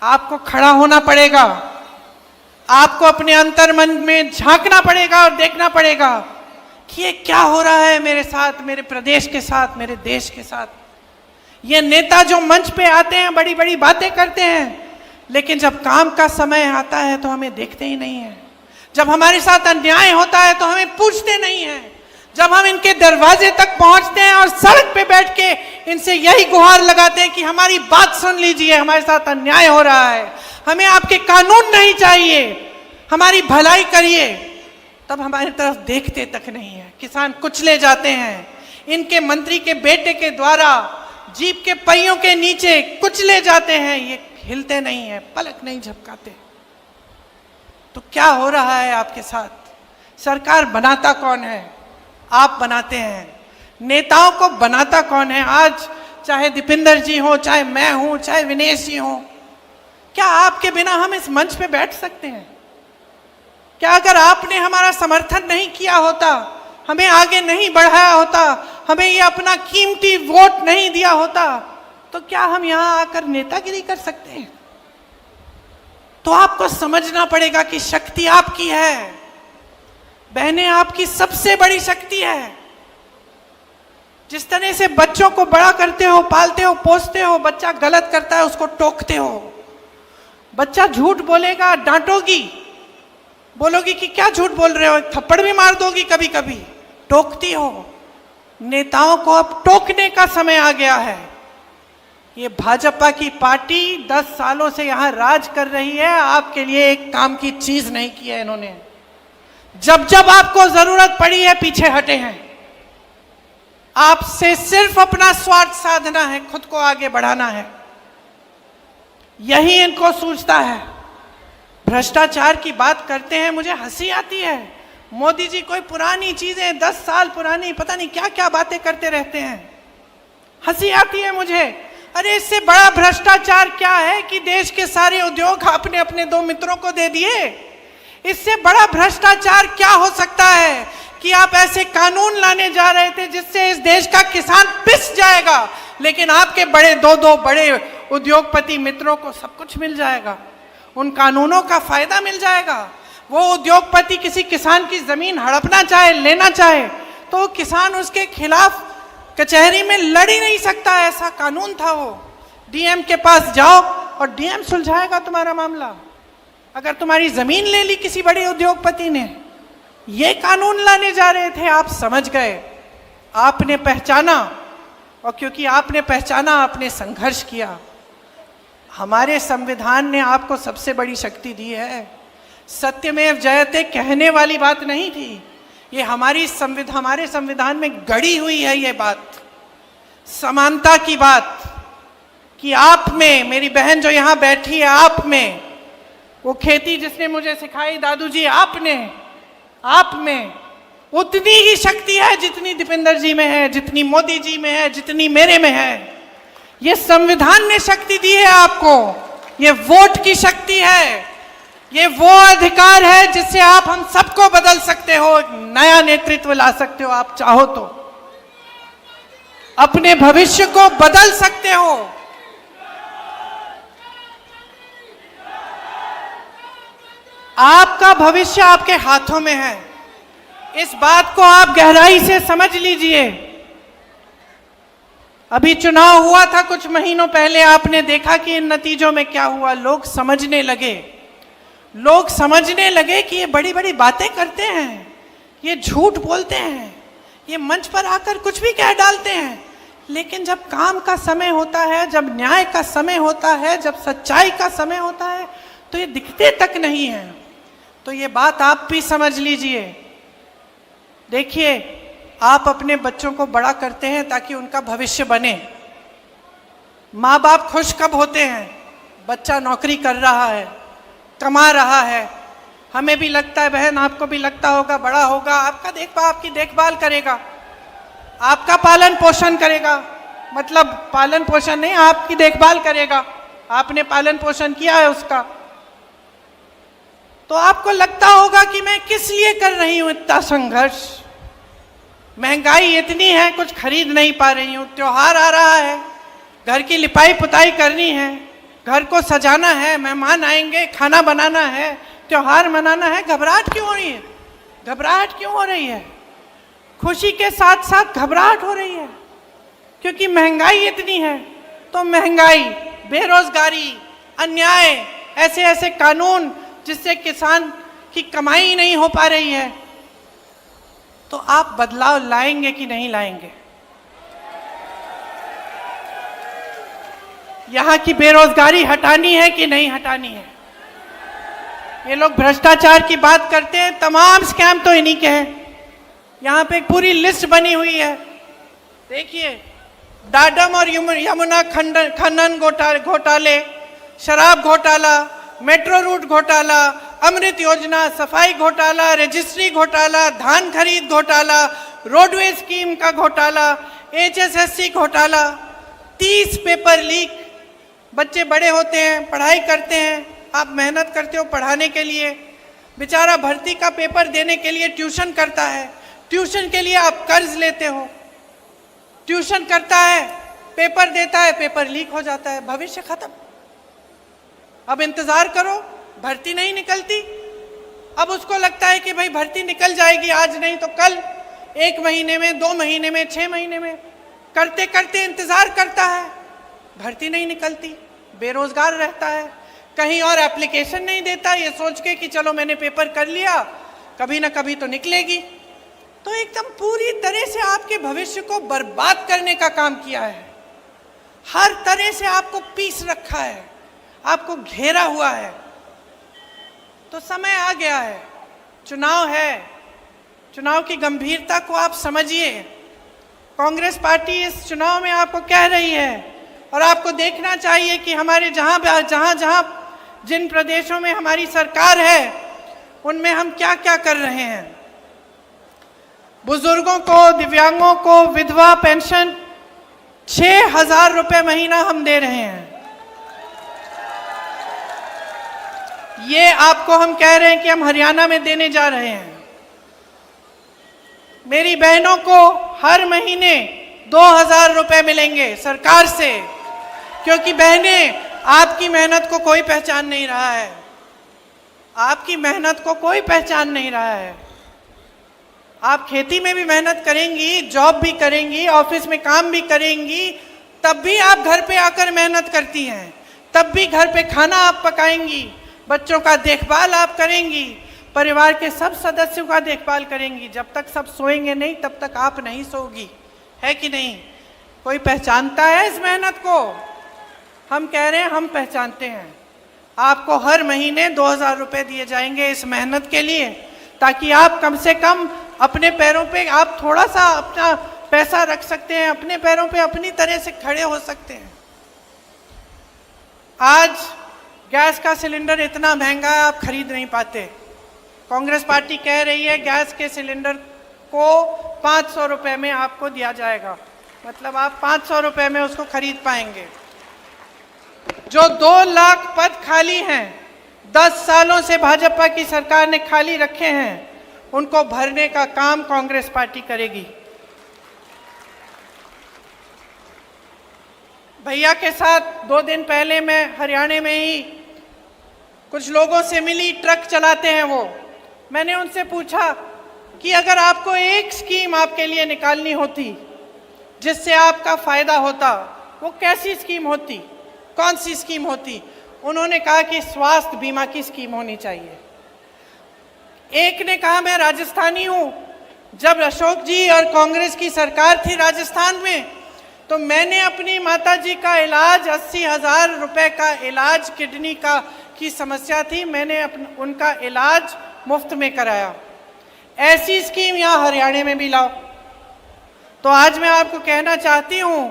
S5: आपको खड़ा होना पड़ेगा, आपको अपने अंतर्मन में झांकना पड़ेगा और देखना पड़ेगा कि ये क्या हो रहा है मेरे साथ, मेरे प्रदेश के साथ, मेरे देश के साथ। ये नेता जो मंच पे आते हैं, बड़ी बड़ी बातें करते हैं, लेकिन जब काम का समय आता है तो हमें देखते ही नहीं है। जब हमारे साथ अन्याय होता है तो हमें पूछते नहीं हैं। जब हम इनके दरवाजे तक पहुंचते हैं और सड़क पे बैठ के इनसे यही गुहार लगाते हैं कि हमारी बात सुन लीजिए, हमारे साथ अन्याय हो रहा है, हमें आपके कानून नहीं चाहिए, हमारी भलाई करिए, तब हमारी तरफ देखते तक नहीं है। किसान कुचले जाते हैं, इनके मंत्री के बेटे के द्वारा जीप के पहियों के नीचे कुचले जाते हैं, ये हिलते नहीं है, पलक नहीं झपकाते। तो क्या हो रहा है आपके साथ? सरकार बनाता कौन है? आप बनाते हैं। नेताओं को बनाता कौन है? आज चाहे दीपिंदर जी हो, चाहे मैं हूं, चाहे विनेश जी हो, क्या आपके बिना हम इस मंच पे बैठ सकते हैं? क्या अगर आपने हमारा समर्थन नहीं किया होता, हमें आगे नहीं बढ़ाया होता, हमें ये अपना कीमती वोट नहीं दिया होता, तो क्या हम यहां आकर नेतागिरी कर सकते हैं? तो आपको समझना पड़ेगा कि शक्ति आपकी है, बहनें, आपकी सबसे बड़ी शक्ति है। जिस तरह से बच्चों को बड़ा करते हो, पालते हो, पोसते हो, बच्चा गलत करता है उसको टोकते हो, बच्चा झूठ बोलेगा डांटोगी, बोलोगी कि क्या झूठ बोल रहे हो, थप्पड़ भी मार दोगी, कभी कभी टोकती हो। नेताओं को अब टोकने का समय आ गया है। ये भाजपा की पार्टी 10 सालों से यहां राज कर रही है, आपके लिए एक काम की चीज नहीं की है इन्होंने। जब जब आपको जरूरत पड़ी है पीछे हटे हैं। आपसे सिर्फ अपना स्वार्थ साधना है, खुद को आगे बढ़ाना है, यही इनको सूझता है। भ्रष्टाचार की बात करते हैं, मुझे हंसी आती है। मोदी जी कोई पुरानी चीजें, 10 साल पुरानी पता नहीं क्या क्या बातें करते रहते हैं, हंसी आती है मुझे। अरे इससे बड़ा भ्रष्टाचार क्या है कि देश के सारे उद्योग आपने अपने 2 मित्रों को दे दिए। इससे बड़ा भ्रष्टाचार क्या हो सकता है कि आप ऐसे कानून लाने जा रहे थे जिससे इस देश का किसान पिस जाएगा, लेकिन आपके बड़े दो बड़े उद्योगपति मित्रों को सब कुछ मिल जाएगा, उन कानूनों का फायदा मिल जाएगा। वो उद्योगपति किसी किसान की जमीन हड़पना चाहे, लेना चाहे, तो किसान उसके खिलाफ कचहरी में लड़ ही नहीं सकता, ऐसा कानून था वो। डीएम के पास जाओ और डीएम सुलझाएगा तुम्हारा मामला। अगर तुम्हारी जमीन ले ली किसी बड़े उद्योगपति ने, ये कानून लाने जा रहे थे, आप समझ गए, आपने पहचाना, और क्योंकि आपने पहचाना, आपने संघर्ष किया। हमारे संविधान ने आपको सबसे बड़ी शक्ति दी है। सत्यमेव जयते कहने वाली बात नहीं थी, ये हमारे संविधान में गढ़ी हुई है ये बात, समानता की बात, कि आप में, मेरी बहन जो यहाँ बैठी है, आप में वो खेती जिसने मुझे सिखाई दादू जी, आप में उतनी ही शक्ति है जितनी दीपेंद्र जी में है, जितनी मोदी जी में है, जितनी मेरे में है। ये संविधान ने शक्ति दी है आपको, ये वोट की शक्ति है, ये वो अधिकार है जिससे आप हम सबको बदल सकते हो, एक नया नेतृत्व ला सकते हो। आप चाहो तो अपने भविष्य को बदल सकते हो। आपका भविष्य आपके हाथों में है, इस बात को आप गहराई से समझ लीजिए। अभी चुनाव हुआ था कुछ महीनों पहले, आपने देखा कि इन नतीजों में क्या हुआ। लोग समझने लगे कि ये बड़ी बड़ी बातें करते हैं, ये झूठ बोलते हैं, ये मंच पर आकर कुछ भी कह डालते हैं, लेकिन जब काम का समय होता है, जब न्याय का समय होता है, जब सच्चाई का समय होता है, तो ये दिखते तक नहीं है। तो ये बात आप भी समझ लीजिए। देखिए, आप अपने बच्चों को बड़ा करते हैं ताकि उनका भविष्य बने। माँ बाप खुश कब होते हैं? बच्चा नौकरी कर रहा है, कमा रहा है, हमें भी लगता है, बहन आपको भी लगता होगा, बड़ा होगा, आपकी देखभाल करेगा, आपका पालन पोषण करेगा, मतलब पालन पोषण नहीं, आपकी देखभाल करेगा, आपने पालन पोषण किया है उसका, तो आपको लगता होगा कि मैं किस लिए कर रही हूं इतना संघर्ष, महंगाई इतनी है, कुछ खरीद नहीं पा रही हूं, त्योहार आ रहा है, घर की लिपाई पुताई करनी है, घर को सजाना है, मेहमान आएंगे, खाना बनाना है, त्योहार मनाना है। घबराहट क्यों हो रही है? घबराहट क्यों हो रही है? खुशी के साथ साथ घबराहट हो रही है, क्योंकि महंगाई इतनी है। तो महंगाई, बेरोजगारी, अन्याय, ऐसे ऐसे कानून जिससे किसान की कमाई नहीं हो पा रही है, तो आप बदलाव लाएंगे कि नहीं लाएंगे? यहां की बेरोजगारी हटानी है कि नहीं हटानी है? ये लोग भ्रष्टाचार की बात करते हैं, तमाम स्कैम तो इन्हीं के हैं। यहां पे एक पूरी लिस्ट बनी हुई है, देखिए, डाडम और यमुना खनन घोटाले, शराब घोटाला, मेट्रो रूट घोटाला, अमृत योजना, सफाई घोटाला, रजिस्ट्री घोटाला, धान खरीद घोटाला, रोडवे स्कीम का घोटाला, HSSC घोटाला, 30 पेपर लीक। बच्चे बड़े होते हैं, पढ़ाई करते हैं, आप मेहनत करते हो पढ़ाने के लिए, बेचारा भर्ती का पेपर देने के लिए ट्यूशन करता है, ट्यूशन के लिए आप कर्ज लेते हो, ट्यूशन करता है, पेपर देता है, पेपर लीक हो जाता है, भविष्य खत्म। अब इंतजार करो, भर्ती नहीं निकलती, अब उसको लगता है कि भाई भर्ती निकल जाएगी, आज नहीं तो कल, 1 महीने में, 2 महीने में, 6 महीने में, करते करते इंतजार करता है, भर्ती नहीं निकलती, बेरोजगार रहता है, कहीं और एप्लीकेशन नहीं देता, ये सोच के कि चलो मैंने पेपर कर लिया, कभी ना कभी तो निकलेगी। तो एकदम पूरी तरह से आपके भविष्य को बर्बाद करने का काम किया है, हर तरह से आपको पीस रखा है, आपको घेरा हुआ है। तो समय आ गया है, चुनाव है, चुनाव की गंभीरता को आप समझिए। कांग्रेस पार्टी इस चुनाव में आपको कह रही है, और आपको देखना चाहिए कि हमारे जहां जिन प्रदेशों में हमारी सरकार है, उनमें हम क्या क्या कर रहे हैं। बुजुर्गों को, दिव्यांगों को विधवा पेंशन 6,000 रुपए महीना हम दे रहे हैं। ये आपको हम कह रहे हैं कि हम हरियाणा में देने जा रहे हैं। मेरी बहनों को हर महीने 2000 रुपए मिलेंगे सरकार से, क्योंकि बहनें, आपकी मेहनत को कोई पहचान नहीं रहा है। आपकी मेहनत को कोई पहचान नहीं रहा है। आप खेती में भी मेहनत करेंगी, जॉब भी करेंगी, ऑफिस में काम भी करेंगी, तब भी आप घर पे आकर मेहनत करती हैं। तब भी घर पे खाना आप पकाएंगी, बच्चों का देखभाल आप करेंगी, परिवार के सब सदस्यों का देखभाल करेंगी। जब तक सब सोएंगे नहीं तब तक आप नहीं सोगी, है कि नहीं? कोई पहचानता है इस मेहनत को? हम कह रहे हैं हम पहचानते हैं। आपको हर महीने 2000 रुपए दिए जाएंगे इस मेहनत के लिए, ताकि आप कम से कम अपने पैरों पे आप थोड़ा सा अपना पैसा रख सकते हैं, अपने पैरों पे अपनी तरह से खड़े हो सकते हैं। आज गैस का सिलेंडर इतना महंगा है, आप खरीद नहीं पाते। कांग्रेस पार्टी कह रही है गैस के सिलेंडर को 500 रुपए में आपको दिया जाएगा, मतलब आप 500 रुपए में उसको खरीद पाएंगे। जो 2 लाख पद खाली हैं, 10 सालों से भाजपा की सरकार ने खाली रखे हैं, उनको भरने का काम कांग्रेस पार्टी करेगी। भैया के साथ 2 दिन पहले मैं हरियाणा में ही कुछ लोगों से मिली, ट्रक चलाते हैं वो। मैंने उनसे पूछा कि अगर आपको एक स्कीम आपके लिए निकालनी होती जिससे आपका फायदा होता, वो कैसी स्कीम होती, कौन सी स्कीम होती? उन्होंने कहा कि स्वास्थ्य बीमा की स्कीम होनी चाहिए। एक ने कहा मैं राजस्थानी हूं, जब अशोक जी और कांग्रेस की सरकार थी राजस्थान में, तो मैंने अपनी माताजी का इलाज 80,000 रुपए का इलाज, किडनी का की समस्या थी, मैंने उनका इलाज मुफ्त में कराया। ऐसी स्कीम यहाँ हरियाणा में भी लाओ। तो आज मैं आपको कहना चाहती हूँ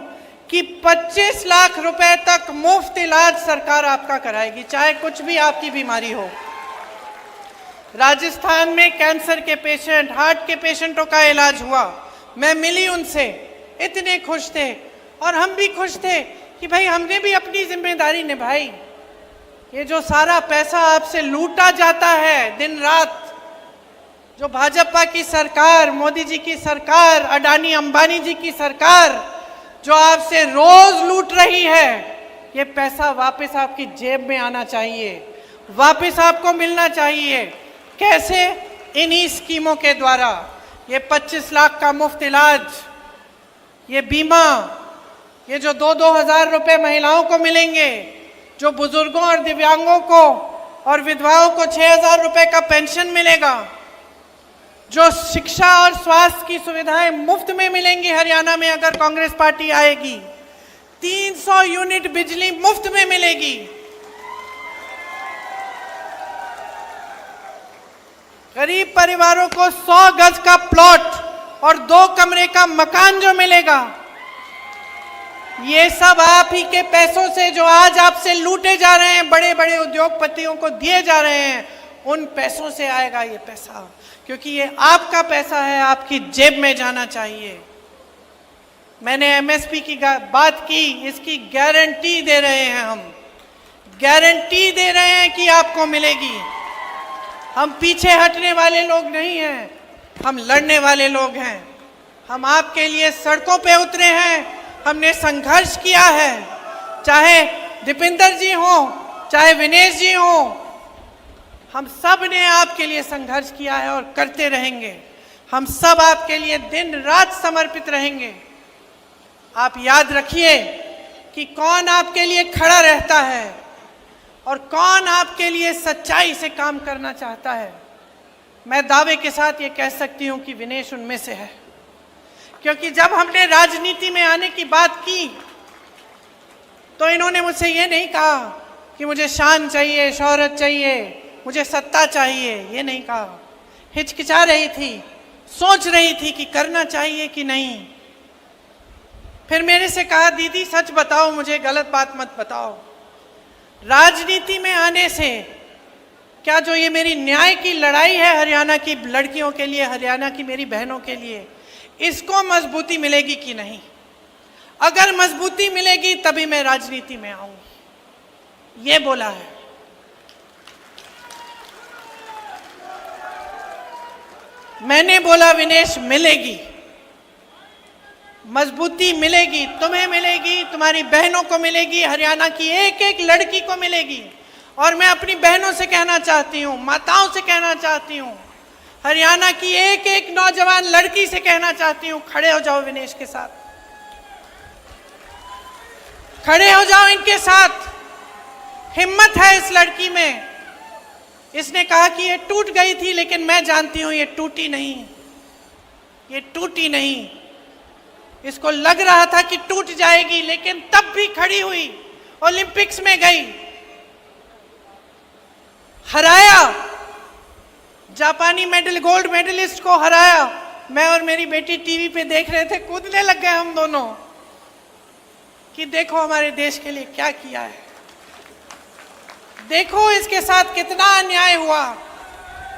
S5: कि 25 लाख रुपए तक मुफ्त इलाज सरकार आपका कराएगी, चाहे कुछ भी आपकी बीमारी हो। राजस्थान में कैंसर के पेशेंट, हार्ट के पेशेंटों का इलाज हुआ, मैं मिली उनसे, इतने खुश थे और हम भी खुश थे कि भाई हमने भी अपनी जिम्मेदारी निभाई। ये जो सारा पैसा आपसे लूटा जाता है दिन रात, जो भाजपा की सरकार, मोदी जी की सरकार, अडानी अंबानी जी की सरकार जो आपसे रोज लूट रही है, ये पैसा वापस आपकी जेब में आना चाहिए, वापस आपको मिलना चाहिए। कैसे? इन्हीं स्कीमों के द्वारा। ये 25 लाख का मुफ्त इलाज, ये बीमा, ये जो 2-2 हजार रुपए महिलाओं को मिलेंगे, जो बुजुर्गों और दिव्यांगों को और विधवाओं को 6,000 रुपए का पेंशन मिलेगा, जो शिक्षा और स्वास्थ्य की सुविधाएं मुफ्त में मिलेंगी हरियाणा में अगर कांग्रेस पार्टी आएगी, 300 यूनिट बिजली मुफ्त में मिलेगी, गरीब परिवारों को 100 गज का प्लॉट और 2 कमरे का मकान जो मिलेगा, ये सब आप ही के पैसों से जो आज आपसे लूटे जा रहे हैं, बड़े बड़े उद्योगपतियों को दिए जा रहे हैं, उन पैसों से आएगा ये पैसा, क्योंकि ये आपका पैसा है, आपकी जेब में जाना चाहिए। मैंने एमएसपी की बात की, इसकी गारंटी दे रहे हैं हम, गारंटी दे रहे हैं कि आपको मिलेगी। हम पीछे हटने वाले लोग नहीं हैं, हम लड़ने वाले लोग हैं। हम आपके लिए सड़कों पे उतरे हैं, हमने संघर्ष किया है, चाहे दीपिंदर जी हो, चाहे विनेश जी हो, हम सब ने आपके लिए संघर्ष किया है और करते रहेंगे। हम सब आपके लिए दिन रात समर्पित रहेंगे। आप याद रखिए कि कौन आपके लिए खड़ा रहता है और कौन आपके लिए सच्चाई से काम करना चाहता है। मैं दावे के साथ ये कह सकती हूँ कि विनेश उनमें से है, क्योंकि जब हमने राजनीति में आने की बात की तो इन्होंने मुझसे ये नहीं कहा कि मुझे शान चाहिए, शोहरत चाहिए, मुझे सत्ता चाहिए, ये नहीं कहा। हिचकिचा रही थी, सोच रही थी कि करना चाहिए कि नहीं। फिर मेरे से कहा दीदी सच बताओ, मुझे गलत बात मत बताओ। राजनीति में आने से क्या जो ये मेरी न्याय की लड़ाई है हरियाणा की लड़कियों के लिए, हरियाणा की मेरी बहनों के लिए, इसको मजबूती मिलेगी कि नहीं? अगर मजबूती मिलेगी तभी मैं राजनीति में आऊंगी, ये बोला है। मैंने बोला विनेश मिलेगी, मजबूती मिलेगी, तुम्हें मिलेगी, तुम्हारी बहनों को मिलेगी, हरियाणा की एक एक लड़की को मिलेगी। और मैं अपनी बहनों से कहना चाहती हूँ, माताओं से कहना चाहती हूँ, हरियाणा की एक एक नौजवान लड़की से कहना चाहती हूँ, खड़े हो जाओ विनेश के साथ, खड़े हो जाओ इनके साथ। हिम्मत है इस लड़की में। इसने कहा कि ये टूट गई थी, लेकिन मैं जानती हूं ये टूटी नहीं, ये टूटी नहीं। इसको लग रहा था कि टूट जाएगी, लेकिन तब भी खड़ी हुई, ओलंपिक्स में गई, हराया, जापानी गोल्ड मेडलिस्ट को हराया। मैं और मेरी बेटी टीवी पे देख रहे थे, कूदने लग गए हम दोनों कि देखो हमारे देश के लिए क्या किया है, देखो इसके साथ कितना अन्याय हुआ।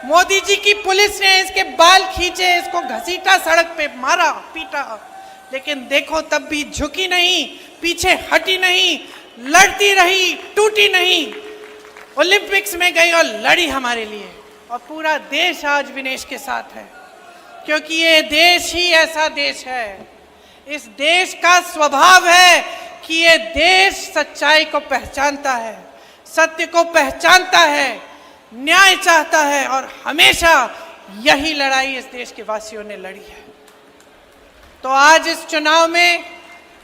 S5: मोदी जी की पुलिस ने इसके बाल खींचे, इसको घसीटा, सड़क पे मारा, पीटा, लेकिन देखो तब भी झुकी नहीं, पीछे हटी नहीं, लड़ती रही, टूटी नहीं। ओलंपिक्स में गई और लड़ी हमारे लिए, और पूरा देश आज विनेश के साथ है, क्योंकि ये देश ही ऐसा देश है। इस देश का स्वभाव है कि ये देश सच्चाई को पहचानता है, सत्य को पहचानता है, न्याय चाहता है, और हमेशा यही लड़ाई इस देश के वासियों ने लड़ी है। तो आज इस चुनाव में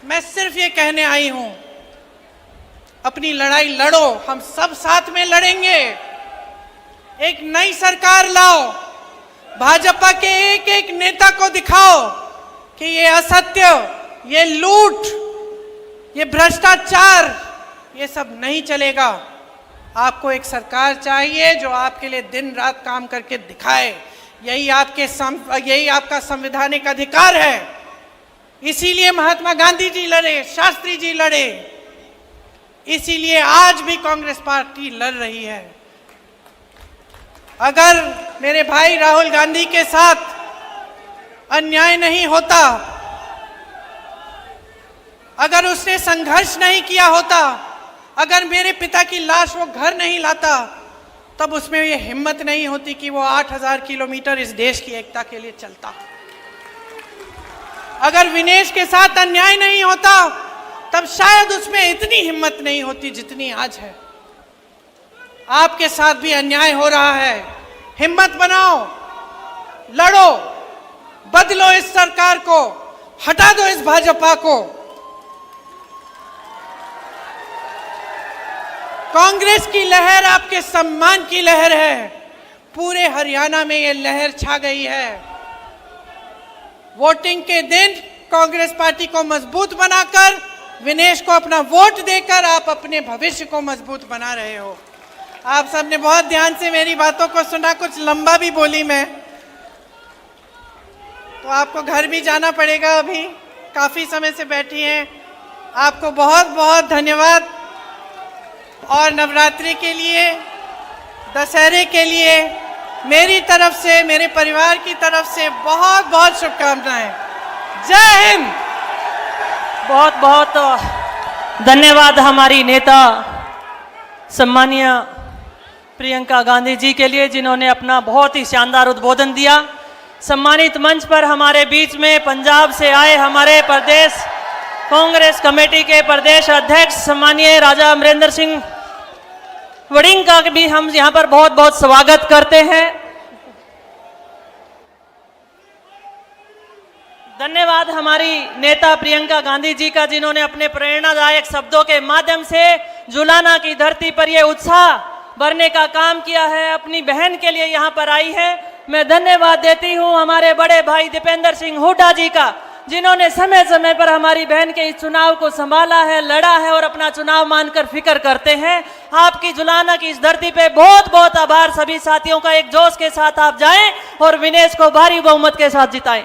S5: मैं सिर्फ ये कहने आई हूं, अपनी लड़ाई लड़ो, हम सब साथ में लड़ेंगे। एक नई सरकार लाओ, भाजपा के एक एक नेता को दिखाओ कि ये असत्य, ये लूट, ये भ्रष्टाचार, ये सब नहीं चलेगा। आपको एक सरकार चाहिए जो आपके लिए दिन रात काम करके दिखाए। यही आपका संवैधानिक अधिकार है। इसीलिए महात्मा गांधी जी लड़े, शास्त्री जी लड़े, इसीलिए आज भी कांग्रेस पार्टी लड़ रही है। अगर मेरे भाई राहुल गांधी के साथ अन्याय नहीं होता, अगर उसने संघर्ष नहीं किया होता, अगर मेरे पिता की लाश वो घर नहीं लाता, तब उसमें ये हिम्मत नहीं होती कि वो 8000 किलोमीटर इस देश की एकता के लिए चलता। अगर विनेश के साथ अन्याय नहीं होता, तब शायद उसमें इतनी हिम्मत नहीं होती जितनी आज है। आपके साथ भी अन्याय हो रहा है, हिम्मत बनाओ, लड़ो, बदलो इस सरकार को, हटा दो इस भाजपा को। कांग्रेस की लहर आपके सम्मान की लहर है। पूरे हरियाणा में ये लहर छा गई है। वोटिंग के दिन कांग्रेस पार्टी को मजबूत बनाकर, विनेश को अपना वोट देकर आप अपने भविष्य को मजबूत बना रहे हो। आप सबने बहुत ध्यान से मेरी बातों को सुना, कुछ लंबा भी बोली मैं, तो आपको घर भी जाना पड़ेगा, अभी काफी समय से बैठी हैं। आपको बहुत बहुत धन्यवाद, और नवरात्रि के लिए, दशहरे के लिए मेरी तरफ से, मेरे परिवार की तरफ से बहुत बहुत शुभकामनाएं। जय हिंद।
S6: बहुत बहुत धन्यवाद हमारी नेता सम्मानीय प्रियंका गांधी जी के लिए, जिन्होंने अपना बहुत ही शानदार उद्बोधन दिया। सम्मानित मंच पर हमारे बीच में पंजाब से आए हमारे प्रदेश कांग्रेस कमेटी के प्रदेश अध्यक्ष सम्मानीय राजा अमरेंद्र सिंह वड़िंग का भी हम यहाँ पर बहुत बहुत स्वागत करते हैं। धन्यवाद हमारी नेता प्रियंका गांधी जी का, जिन्होंने अपने प्रेरणादायक शब्दों के माध्यम से जुलाना की धरती पर यह उत्साह भरने का काम किया है। अपनी बहन के लिए यहाँ पर आई है। मैं धन्यवाद देती हूँ हमारे बड़े भाई दीपेंद्र सिंह हुड्डा जी का, जिन्होंने समय समय पर हमारी बहन के इस चुनाव को संभाला है, लड़ा है और अपना चुनाव मानकर फिक्र करते हैं। आपकी जुलाना की इस धरती पे बहुत बहुत आभार। सभी साथियों का एक जोश के साथ आप जाएं और विनेश को भारी बहुमत के साथ जिताएं।